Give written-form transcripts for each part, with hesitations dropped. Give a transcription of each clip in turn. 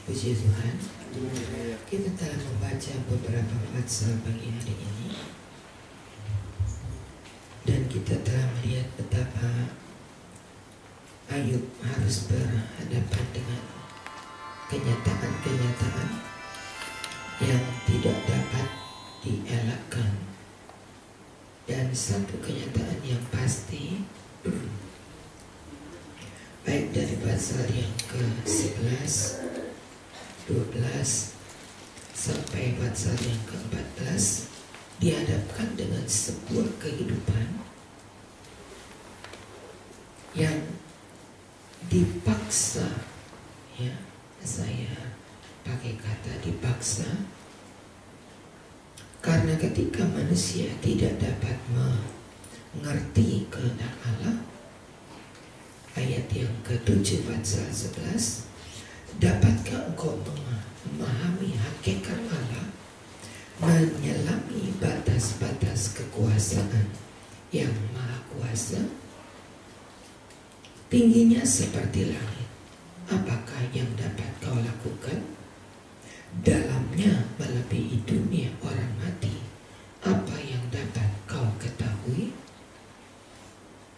Puji Tuhan, kita telah membaca beberapa pasal pagi hari ini, dan kita telah melihat betapa Ayub harus berhadapan dengan kenyataan-kenyataan yang tidak dapat dielakkan. Dan satu kenyataan yang pasti, baik dari pasal yang ke-11, 12 sampai pasal yang ke-14, dihadapkan dengan sebuah kehidupan yang dipaksa, ya, saya pakai kata dipaksa, karena ketika manusia tidak dapat mengerti kehendak Allah, ayat yang ke-7 pasal 11, dapatkah engkau memahami hakikat Allah, menyelami batas-batas kekuasaan yang maha kuasa? Tingginya seperti langit, apakah yang dapat kau lakukan? Dalamnya melebihi dunia orang mati, apa yang dapat kau ketahui?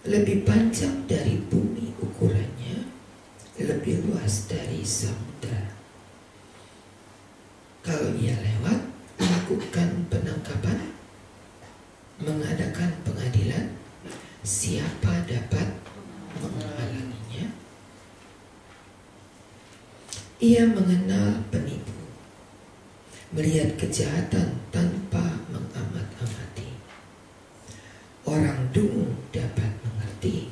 Lebih panjang dari bumi ukurannya, lebih luas dari samudra. Kalau ia lewat, melakukan penangkapan, mengadakan pengadilan, siapa dapat menghalanginya? Ia mengenal penipu, melihat kejahatan tanpa mengamat-amati. Orang dungu dapat mengerti,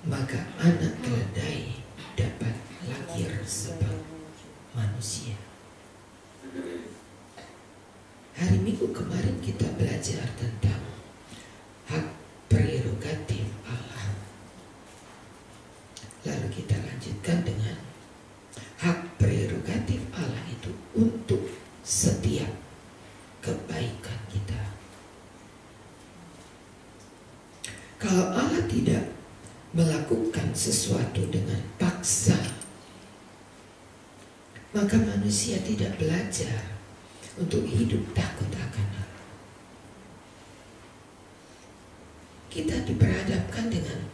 maka anak keledai dapat lahir sebab manusia. Hari Minggu kemarin kita belajar tentang hak prerogatif Allah. Lalu kita lanjutkan dengan hak prerogatif Allah itu untuk setiap kebaikan kita. Kalau Allah tidak melakukan sesuatu dengan paksa, maka manusia tidak belajar untuk hidup takut akan Allah. Kita diperhadapkan dengan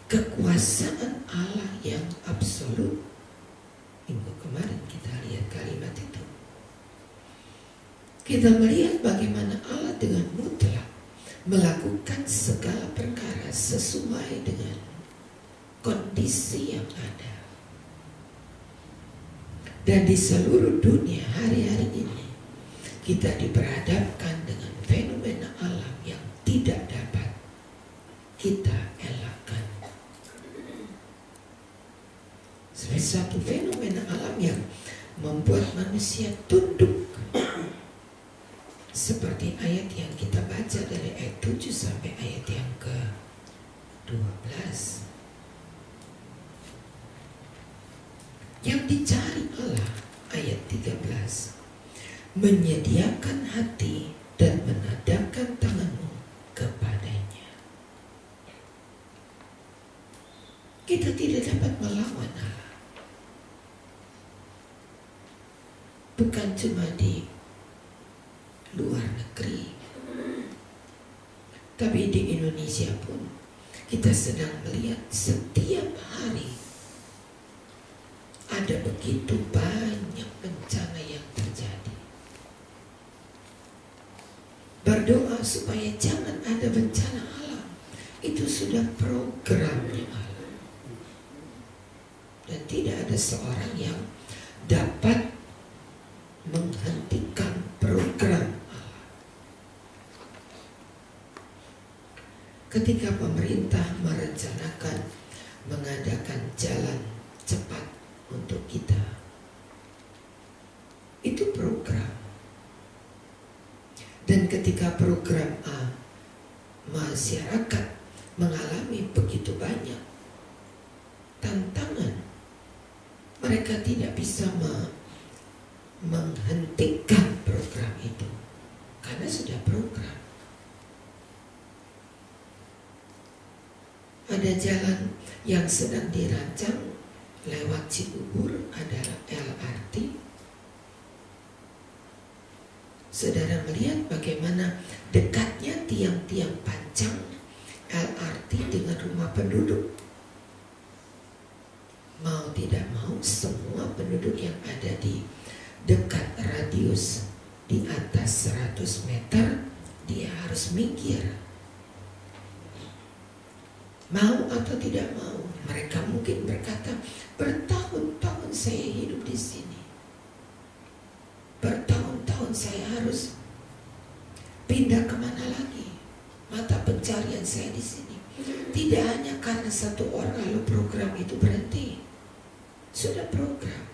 kekuasaan Allah yang absolut. Minggu kemarin kita lihat kalimat itu. Kita melihat bagaimana Allah dengan mutlak melakukan segala perkara sesuai dengan kondisi yang ada. Dan di seluruh dunia hari-hari ini kita diperhadapkan dengan fenomena alam yang tidak dapat kita elakkan. Sebagai satu fenomena alam yang membuat manusia tunduk, seperti ayat yang kita baca dari ayat 7 sampai ayat yang ke-12. Yang dicari Allah, ayat 13, menyediakan hati dan menadahkan tanganmu kepadanya. Kita tidak dapat melawan Allah. Bukan cuma di luar negeri, tapi di Indonesia pun kita sedang melihat setiap hari ada begitu banyak bencana yang terjadi. Berdoa supaya jangan ada bencana alam, itu sudah programnya Allah. Dan tidak ada seorang yang dapat menghentikan program Allah. Ketika pemerintah merencanakan mengadakan jalan cepat untuk kita, itu program. Dan ketika program A, masyarakat mengalami begitu banyak tantangan, mereka tidak bisa menghentikan program itu karena sudah program. Ada jalan yang sedang dirancang lewat Cibubur adalah LRT. Saudara melihat bagaimana dekatnya tiang-tiang panjang LRT dengan rumah penduduk. Mau tidak mau, semua penduduk yang ada di dekat radius di atas 100 meter, dia harus minggir. Mau atau tidak mau, mereka mungkin berkata, bertahun-tahun saya hidup di sini. Bertahun-tahun saya harus pindah kemana lagi. Mata pencarian saya di sini. Tidak hanya karena satu orang lalu program itu berhenti. Sudah program.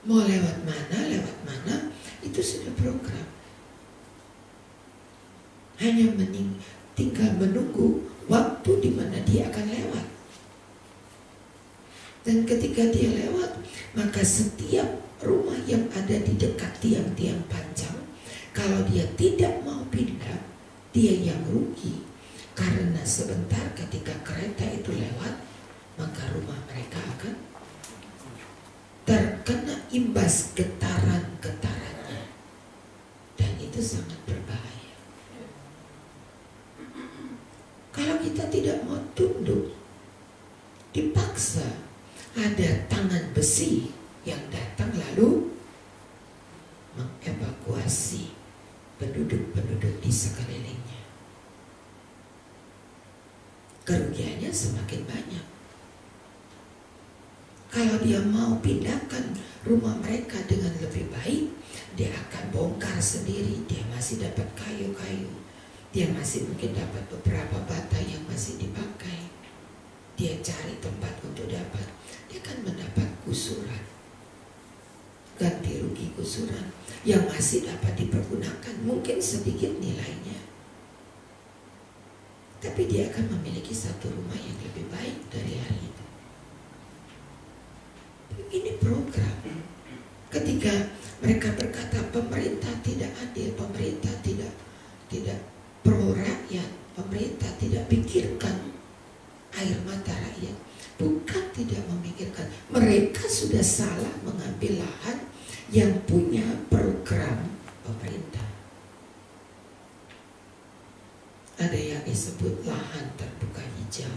Mau lewat mana, itu sudah program. Hanya tinggal menunggu waktu di mana dia akan lewat. Dan ketika dia lewat, maka setiap rumah yang ada di dekat tiang-tiang panjang, kalau dia tidak mau pindah, dia yang rugi. Karena sebentar ketika kereta itu lewat, maka rumah mereka akan terkena imbas getaran-getarannya. Dan itu sangat berbahaya. Kalau kita tidak mau tunduk, dipaksa, ada tangan besi yang datang lalu mengevakuasi penduduk-penduduk di sekelilingnya. Kerugiannya semakin banyak. Kalau dia mau pindahkan rumah mereka dengan lebih baik, dia akan bongkar sendiri. Dia masih dapat kayu-kayu, dia masih mungkin dapat beberapa bata yang masih dipakai. Dia cari tempat untuk dapat, dia akan mendapat gusuran, ganti rugi gusuran yang masih dapat dipergunakan, mungkin sedikit nilainya, tapi dia akan memiliki satu rumah yang lebih baik dari hari itu. Ini program. Ketika mereka berkata pemerintah tidak adil, pemerintah tidak pro rakyat, pemerintah tidak pikirkan air mata rakyat, bukan tidak memikirkan. Mereka sudah salah mengambil lahan yang punya program pemerintah. Ada yang disebut lahan terbuka hijau.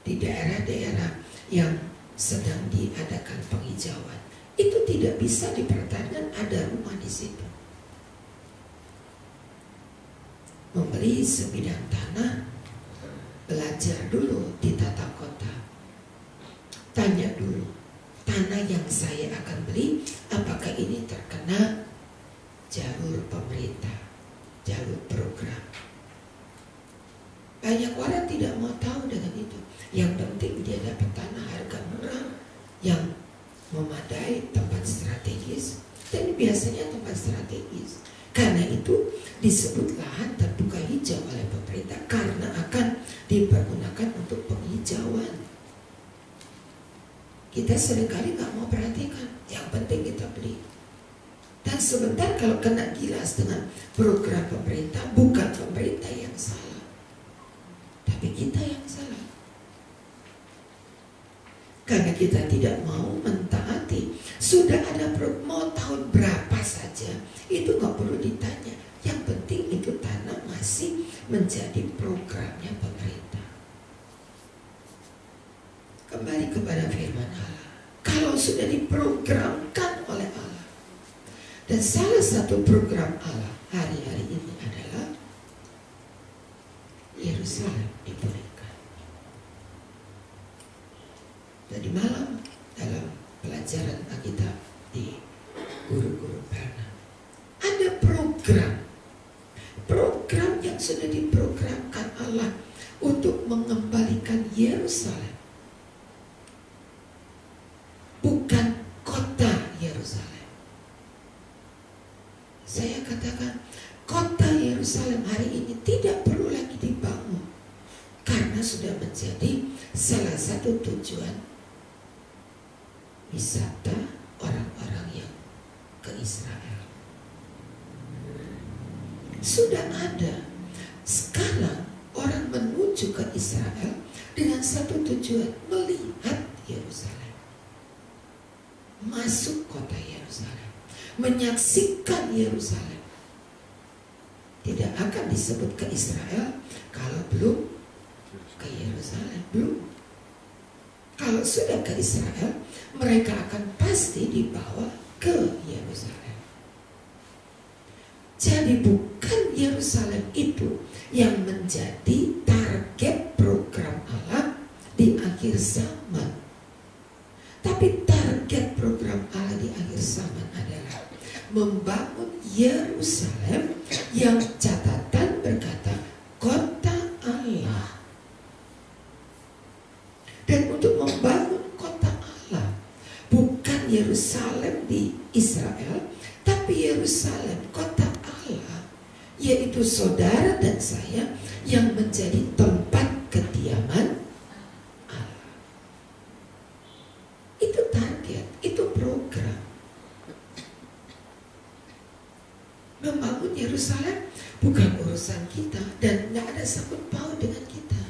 Di daerah-daerah yang sedang diadakan penghijauan, itu tidak bisa dipertahankan ada rumah di situ. Membeli sebidang tanah, belajar dulu di tata kota. Tanya dulu, tanah yang saya akan beli, apakah ini terkena jalur pemerintah, jalur program. Banyak orang tidak mau tahu dengan itu. Yang penting dia dapat tanah harga murah yang memadai, tempat strategis. Dan biasanya tempat strategis. Karena itu disebut lahan terbuka hijau oleh pemerintah, karena akan dipergunakan untuk penghijauan. Kita seringkali nggak mau perhatikan, yang penting kita beli. Dan sebentar kalau kena gilas dengan program pemerintah, bukan pemerintah yang salah, tapi kita yang salah. Karena kita tidak mau mentaati. Sudah ada mau tahun berapa saja, itu nggak perlu ditanya. Yang penting itu tanah masih menjadi programnya pemerintah. Kembali kepada firman Allah. Kalau sudah diprogramkan oleh Allah, dan salah satu program Allah hari-hari ini adalah Yerusalem dipulihkan. Tadi malam dalam pelajaran Alkitab di guru-guru Berna, ada program yang sudah diprogramkan Allah untuk mengembalikan Yerusalem, bukan kota Yerusalem. Saya katakan kota Yerusalem hari ini tidak perlu lagi dibangun, karena sudah menjadi salah satu tujuan wisata orang-orang yang ke Israel. Sudah ada. Sekarang orang menuju menuju ke Israel dengan satu tujuan, melihat Yerusalem, masuk kota Yerusalem, menyaksikan Yerusalem. Tidak akan disebut ke Israel kalau belum ke Yerusalem, belum. Kalau sudah ke Israel, mereka akan pasti dibawa ke Yerusalem. Jadi bukan Yerusalem itu yang menjadi target program Allah di akhir zaman. Tapi target program Allah di akhir zaman adalah membangun Yerusalem yang catatan berkata kota Allah. Dan untuk membangun kota Allah, bukan Yerusalem di Israel, tapi Yerusalem kota Allah, yaitu saudara dan saya yang menjadi tempat kediaman Allah. Itu target, itu program. Membangun Yerusalem bukan urusan kita dan tidak ada sangkut paut dengan kita.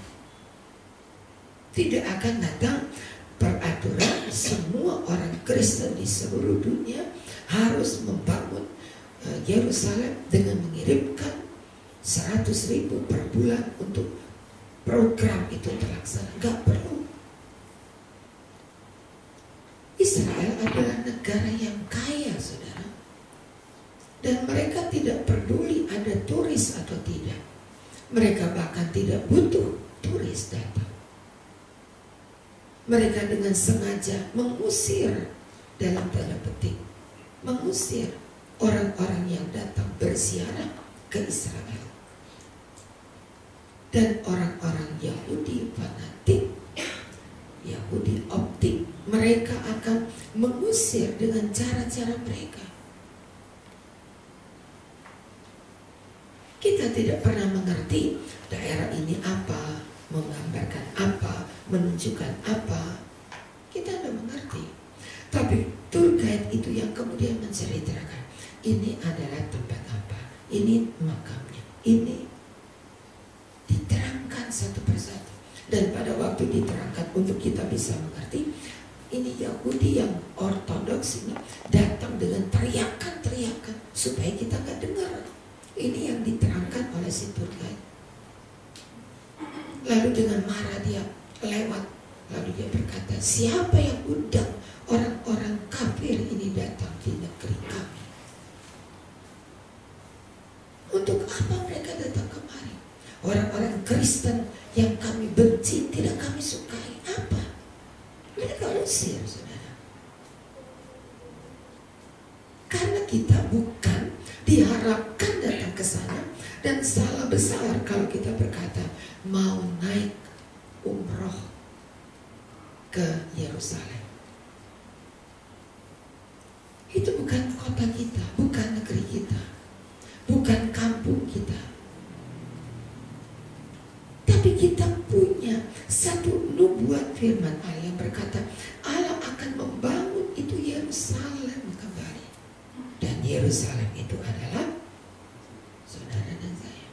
Tidak akan datang peraturan semua orang Kristen di seluruh dunia harus membangun Yerusalem dengan mengirimkan 100.000 per bulan untuk program itu terlaksana. Gak perlu. Israel adalah negara yang kaya, saudara. Dan mereka tidak peduli ada turis atau tidak. Mereka bahkan tidak butuh turis datang. Mereka dengan sengaja mengusir, dalam tanda petik, mengusir orang-orang yang datang berziarah ke Israel. Dan orang-orang Yahudi fanatik, Yahudi optik, mereka akan mengusir dengan cara-cara mereka. Kita tidak pernah mengerti daerah ini apa, menggambarkan apa, menunjukkan apa. Kita tidak mengerti. Tapi tour guide itu yang kemudian menceritakan, ini adalah tempat apa, ini makamnya, ini diterangkan satu persatu. Dan pada waktu diterangkan untuk kita bisa mengerti, ini Yahudi yang ortodoks ini datang dengan teriakan-teriakan supaya kita nggak dengar. Ini yang diterangkan oleh si tour guide. Lalu dengan marah dia lewat. Lalu dia berkata, siapa yang undang orang-orang kafir ini datang di negeri kami? Untuk apa mereka datang kemari? Orang-orang Kristen yang kami benci, tidak kami sukai. Apa? Mereka usir, saudara. Karena kita bukan diharapkan datang ke sana. Dan salah besar kalau kita berkata mau naik umroh ke Yerusalem. Itu bukan kota kita, bukan negeri kita, bukan kampung kita. Tapi kita punya satu nubuat firman Allah yang berkata Allah akan membangun itu Yerusalem kembali. Dan Yerusalem itu adalah saudara dan saya.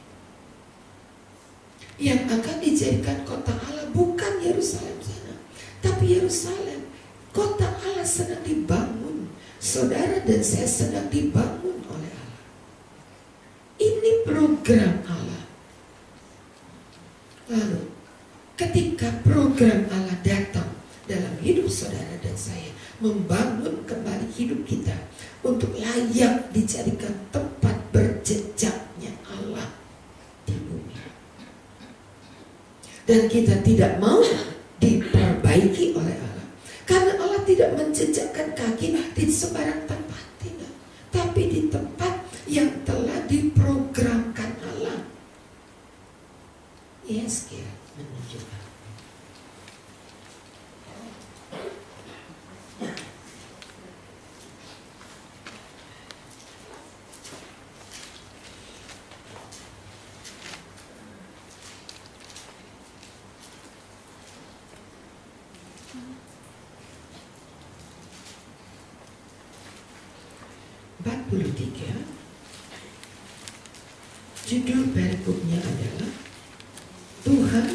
Yang akan dijadikan kota Allah bukan Yerusalem sana, tapi Yerusalem. Kota Allah sedang dibangun. Saudara dan saya sedang dibangun oleh Allah. Ini program Allah. Lalu ketika program Allah datang dalam hidup saudara dan saya, membangun kembali hidup kita untuk layak dijadikan tempat berjejaknya Allah di bumi. Dan kita tidak mau diperbaiki oleh Allah, karena Allah tidak menjejakkan kaki di sembarang tempat, tidak, tapi di tempat yang telah diprogramkan Allah. Yesaya menunjukkan. Judul perikopnya adalah Tuhan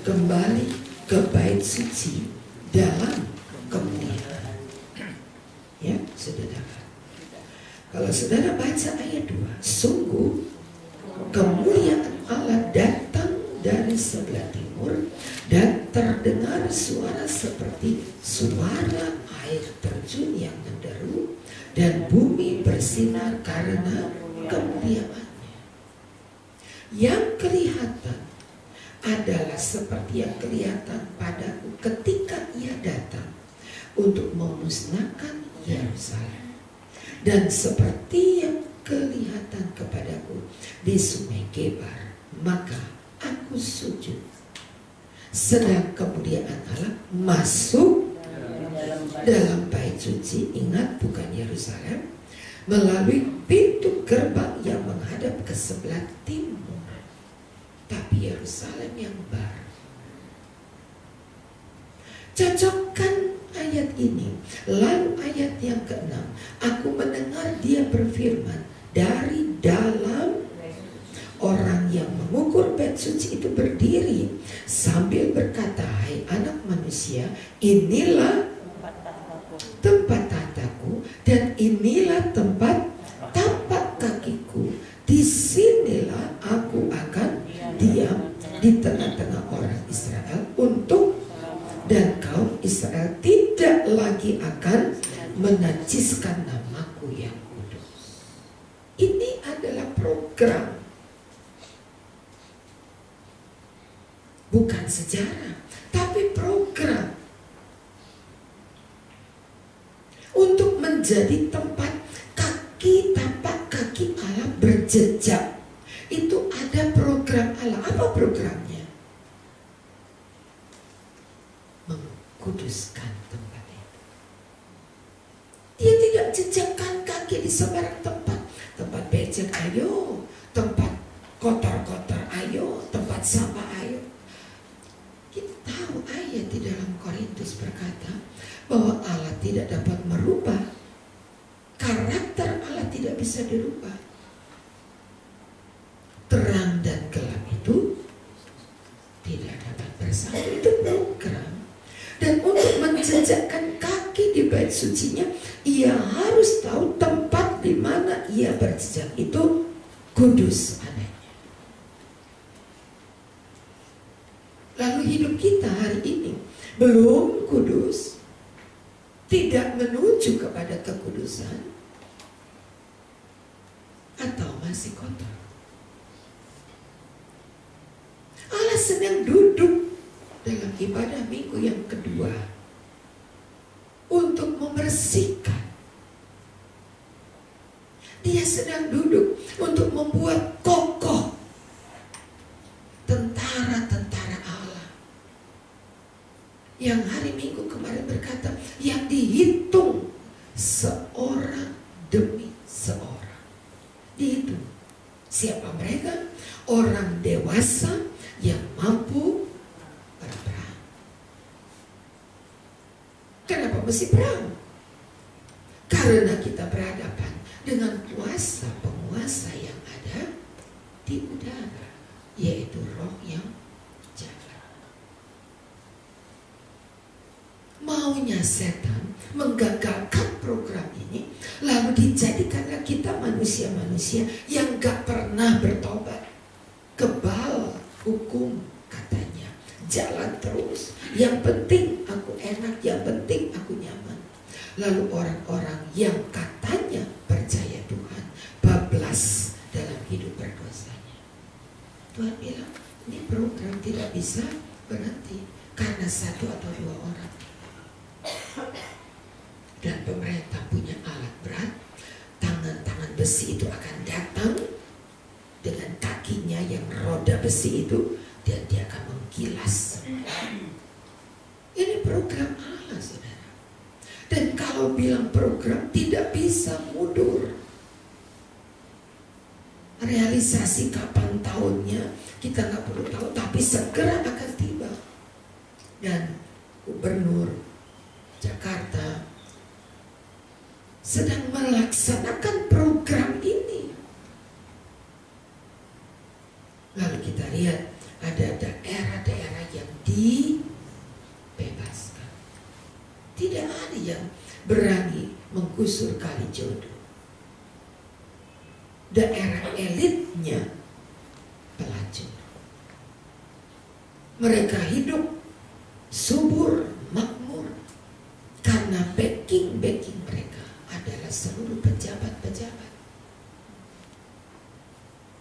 kembali ke bait suci dalam kemuliaan. Ya, saudara. Kalau saudara baca ayat 2, sungguh kemuliaan Allah datang dari sebelah timur dan terdengar suara seperti suara air terjun yang menderu dan bumi bersinar karena kemuliaannya. Yang kelihatan adalah seperti yang kelihatan padaku ketika ia datang untuk memusnahkan Yerusalem, dan seperti yang kelihatan kepadaku di sungai Kebar, maka aku sujud. Sedang kemuliaan Allah masuk dalam bait suci, ingat bukan Yerusalem, melalui pintu gerbang yang menghadap ke sebelah timur, tapi Yerusalem yang baru. Cocokkan ayat ini. Lalu ayat yang ke-6, aku mendengar dia berfirman dari dalam. Orang yang mengukur bait suci itu berdiri sambil berkata, hai anak manusia, inilah tempat tahtaku dan inilah tempat tapak kakiku. Disinilah aku akan diam di tengah-tengah orang Israel untuk, dan kaum Israel tidak lagi akan menajiskan namaku yang kudus. Ini adalah program, bukan sejarah, tapi program untuk menjadi tempat kaki, tapak kaki Allah berjejak. Itu ada program Allah. Apa programnya? Mengkuduskan tempat itu. Dia tidak jejakkan kaki di sembarang tempat. Tempat becek ayo, tempat kotor-kotor ayo, tempat sampah ayo. Kita tahu ayat di dalam Korintus berkata bahwa Allah tidak dapat merubah. Karakter Allah tidak bisa dirubah. Terang dan gelap itu tidak dapat bersatu. Itu program. Dan untuk menjejakkan kaki di bait sucinya, ia harus tahu tempat di mana ia berjejak itu kudus adanya. Lalu hidup kita hari ini belum kudus, tidak menuju kepada kekudusan, atau masih kotor. Allah sedang duduk dalam ibadah minggu yang kedua untuk membersihkan. Dia sedang duduk untuk membuat kokoh tentara-tentara Allah yang hari Minggu kemarin berkata, yang dihitung seorang demi seorang. Dihitung. Siapa mereka? Orang dewasa yang mampu berperang. Kenapa mesti perang? Karena kita berhadapan dengan kuasa penguasa yang ada di udara, yaitu roh yang jahat. Maunya setan menggagalkan program ini, lalu dijadikanlah kita manusia-manusia yang gak pernah bertobat. Kebal hukum katanya, jalan terus, yang penting aku enak, yang penting aku nyaman. Lalu orang-orang yang katanya percaya Tuhan bablas dalam hidup berdosanya. Tuhan bilang, ini program tidak bisa berhenti karena satu atau dua orang. Dan pemerintah punya alat berat, tangan-tangan besi itu akan datang dengan kakinya yang roda besi itu, dan dia akan menggilas. Ini program Allah, saudara. Dan kalau bilang program, tidak bisa mundur. Realisasi kapan tahunnya kita nggak perlu tahu, tapi segera akan tiba. Dan Gubernur Jakarta sedang melaksanakan program ini. Lalu kita lihat ada daerah-daerah yang daerah elitnya pelacur. Mereka hidup subur, makmur, karena backing mereka adalah seluruh pejabat-pejabat.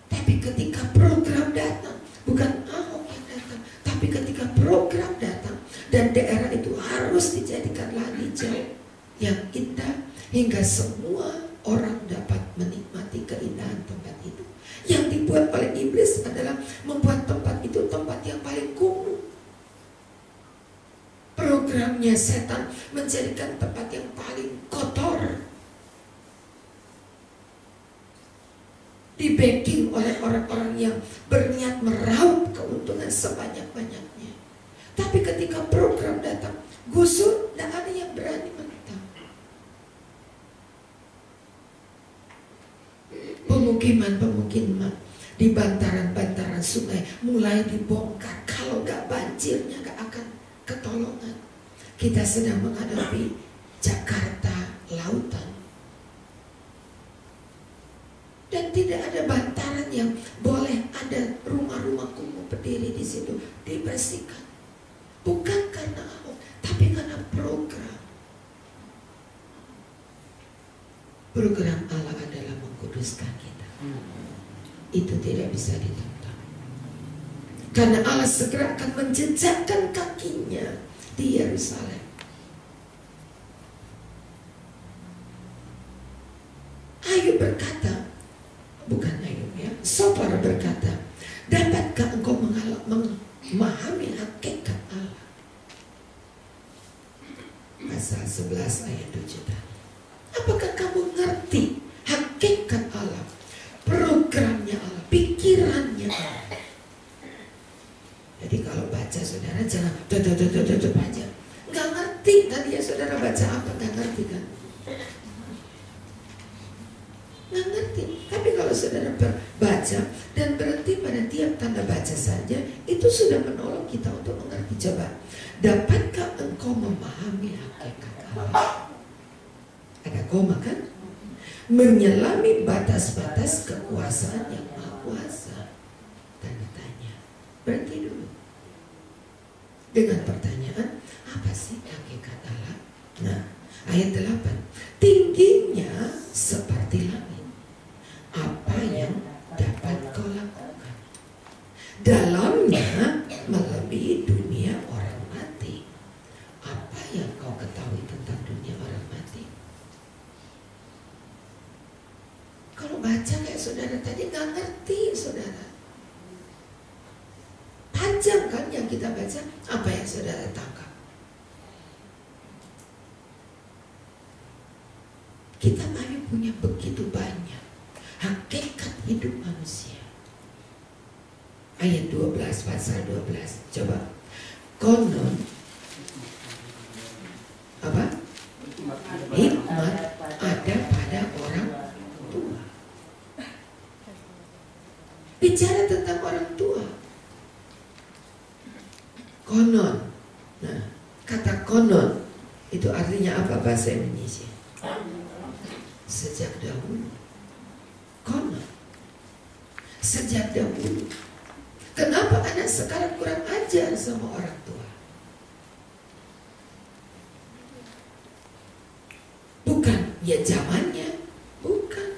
Tapi ketika program datang, bukan Ahok yang datang, tapi ketika program datang dan daerah itu harus dijadikan lahan hijau yang indah hingga semua orang dapat menikmati keindahan tempat itu. Yang dibuat oleh iblis adalah membuat tempat itu tempat yang paling kumuh. Programnya setan menjadikan tempat yang paling kotor, di-backing oleh orang-orang yang berniat meraup keuntungan sebanyak-banyaknya. Tapi ketika program datang, gusur, tidak ada yang berani menentang. Pemukiman di bantaran-bantaran sungai mulai dibongkar. Kalau nggak banjirnya nggak akan ketolongan. Kita sedang menghadapi Jakarta lautan. Dan tidak ada bantaran yang boleh ada rumah-rumah kumuh berdiri di situ, dibersihkan. Bukan karena Ahok, tapi karena program. Program Allah adalah mengkuduskan kita. Itu tidak bisa ditentang. Karena Allah segera akan menjejakkan kakinya di Yerusalem. Ayub berkata, bukan Ayub ya, Sofar berkata, dapatkah engkau memahami hakikat Allah? Pasal 11 ayat 7 tadi. Apakah kamu ngerti hakikat Allah, programnya Allah, pikirannya Allah? Jadi kalau baca saudara jangan tutup aja. Nggak ngerti tadi ya saudara baca apa, nggak ngerti kan? Nggak ngerti. Tapi kalau saudara baca dan berhenti pada tiap tanda baca saja, itu sudah menolong kita untuk mengerti. Coba, dapatkah engkau memahami hakikat Allah? Ada koma kan? Menyelami batas-batas kekuasaan yang maha kuasa. Tanda tanya. Berhenti dulu. Dengan pertanyaan, apa sih hakikat Allah? Nah, ayat 8. Tingginya seperti langit. Apa yang dapat kau lakukan? Dalamnya melebihi dunia orang mati. Apa yang kau ketahui tentang dunia orang mati? Kalau baca kayak saudara tadi nggak ngerti saudara. Panjang kan yang kita baca. Apa yang saudara tangkap? Kita masih punya begitu banyak hakikat hidup manusia. Ayat 12, pasal 12. Coba. Konon apa? Hikmat ada pada orang tua. Bicara tentang orang tua. Konon. Nah, kata konon itu artinya apa bahasa Indonesia? Sejak dahulu. Konon. Sejak dahulu. Kenapa anak sekarang kurang ajar sama orang tua? Bukan ya zamannya. Bukan.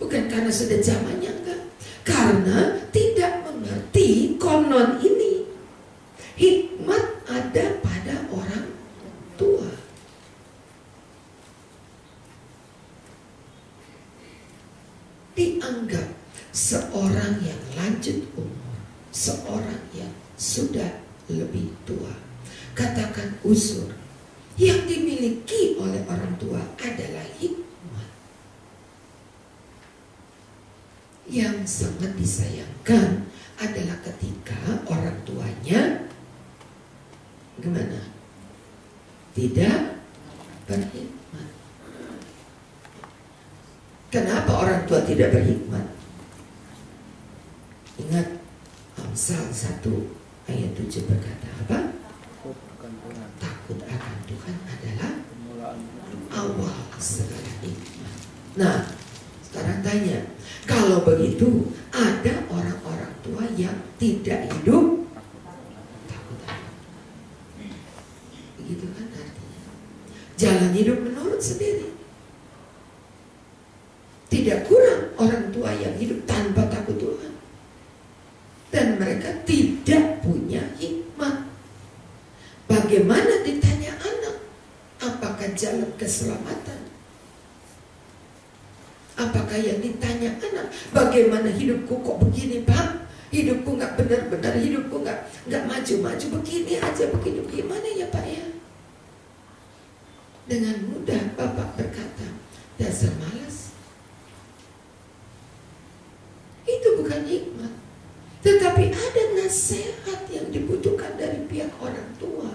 Bukan karena sudah zamannya, enggak. Karena tidak mengerti konon ini. Hikmat ada pada orang tua. Dianggap seorang yang lanjut umur, seorang yang sudah lebih tua, katakan usur, yang dimiliki oleh orang tua adalah hikmat. Yang sangat disayangkan adalah ketika orang tuanya gimana? Tidak berhikmat. Kenapa orang tua tidak berhikmat? Ingat Amsal 1 ayat 7 berkata apa? Takut akan Tuhan adalah awal segala hikmat. Nah, sekarang Makanya kalau begitu ada orang-orang tua yang tidak hidup takut Allah. Begitu kan artinya. Jalan hidup menurut sendiri. Tidak kurang orang tua yang hidup tanpa takut Tuhan. Dan mereka tidak punya hikmah. Bagaimana ditanya anak, apakah jalan keselamatan? Apakah yang ditanya anak, bagaimana hidupku kok begini Pak? Hidupku nggak benar-benar, hidupku nggak maju-maju, begini aja, begini, gimana ya Pak ya? Dengan mudah Bapak berkata, dasar malas. Itu bukan hikmat. Tetapi ada nasihat yang dibutuhkan dari pihak orang tua,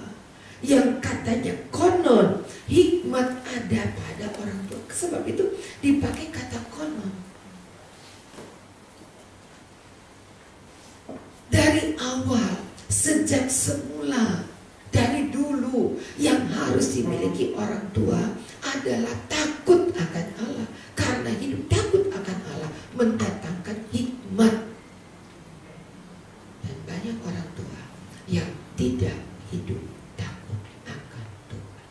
yang katanya konon hikmat ada pada orang tua. Sebab itu dipakai kata konon. Dari awal, sejak semula, dari dulu, yang harus dimiliki orang tua adalah takut akan Allah. Karena hidup takut akan Allah mendatangkan hikmat. Dan banyak orang tua yang tidak hidup takut akan Tuhan.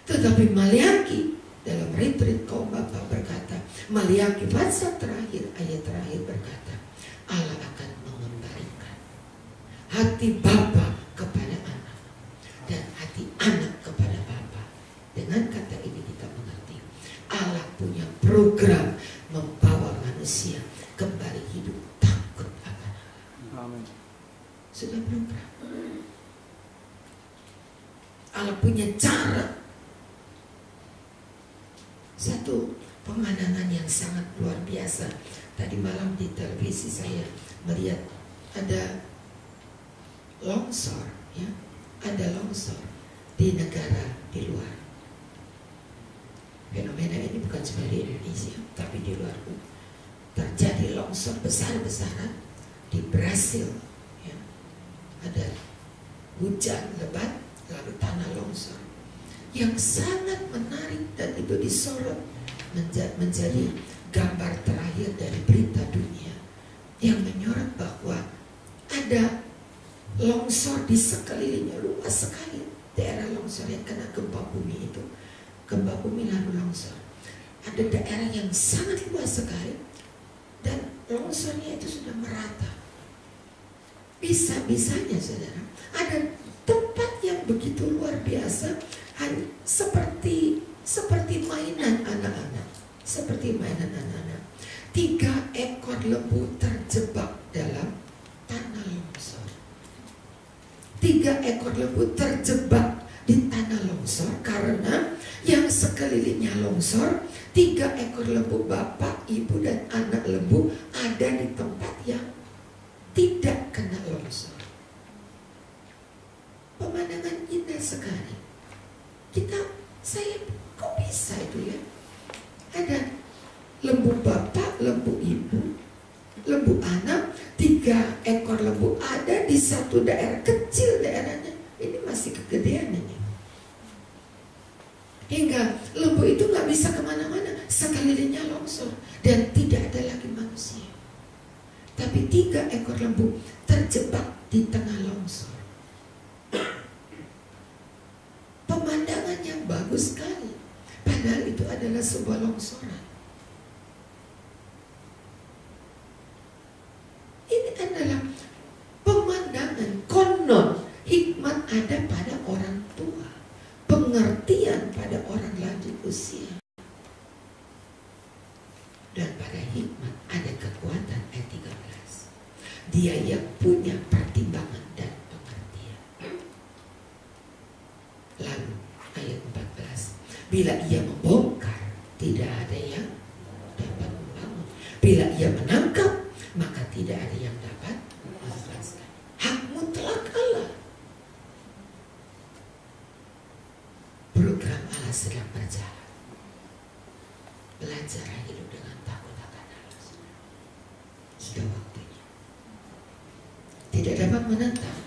Tetapi Maliaki dalam retreat kaum Bapa berkata, Maliaki pasal terakhir, ayat terakhir berkata, Allah akan mengembalikan hati Bapa kepada anak dan hati anak kepada Bapa. Dengan kata ini kita mengerti Allah punya program membawa manusia kembali hidup takut akan Allah. Amin. Sudah program. Allah punya cara. Satu pemandangan yang sangat luar biasa. Tadi malam di televisi saya melihat ada longsor, ya, ada longsor di negara di luar. Fenomena ini bukan cuma di Indonesia, tapi di luar pun terjadi longsor besar-besaran di Brasil. Ya. Ada hujan lebat, lalu tanah longsor yang sangat menarik, dan itu disorot menjadi gambar terakhir dari berita dunia yang menyorot bahwa ada longsor di sekelilingnya, luas sekali daerah longsor yang kena gempa bumi itu. Gempa bumi lalu longsor. Ada daerah yang sangat luas sekali dan longsornya itu sudah merata. Bisa-bisanya saudara, ada tempat yang begitu luar biasa, seperti mainan anak-anak. Seperti mainan anak-anak. 3 ekor lembu terjebak dalam tanah longsor. 3 ekor lembu terjebak di tanah longsor karena yang sekelilingnya longsor. 3 ekor lembu, bapak, ibu, dan anak lembu ada di tempat yang tidak kena longsor. Pemandangan indah sekali. Saya kok bisa itu ya? Ada lembu bapak, lembu ibu, lembu anak, 3 ekor lembu ada di satu daerah kecil daerahnya. Ini masih kegedean ini. Hingga lembu itu nggak bisa kemana-mana, sekelilingnya longsor dan tidak ada lagi manusia. Tapi 3 ekor lembu terjebak di tengah longsor. Pemandangan yang bagus sekali, padahal itu adalah sebuah longsoran. Ini adalah pemandangan konon hikmat ada pada orang tua, pengertian pada orang lanjut usia, dan pada hikmat ada kekuatan. Ayat 13, dia yang punya pertimbangan dan pengertian. Lalu ayat 14, bila ia membongkar tidak ada yang dapat membangun, bila ia menangkap maka tidak ada yang dapat melepaskan. Hak mutlak Allah. Program Allah sedang berjalan. Belajar hidup dengan takut akan Allah. Sudah waktunya. Tidak dapat menentang,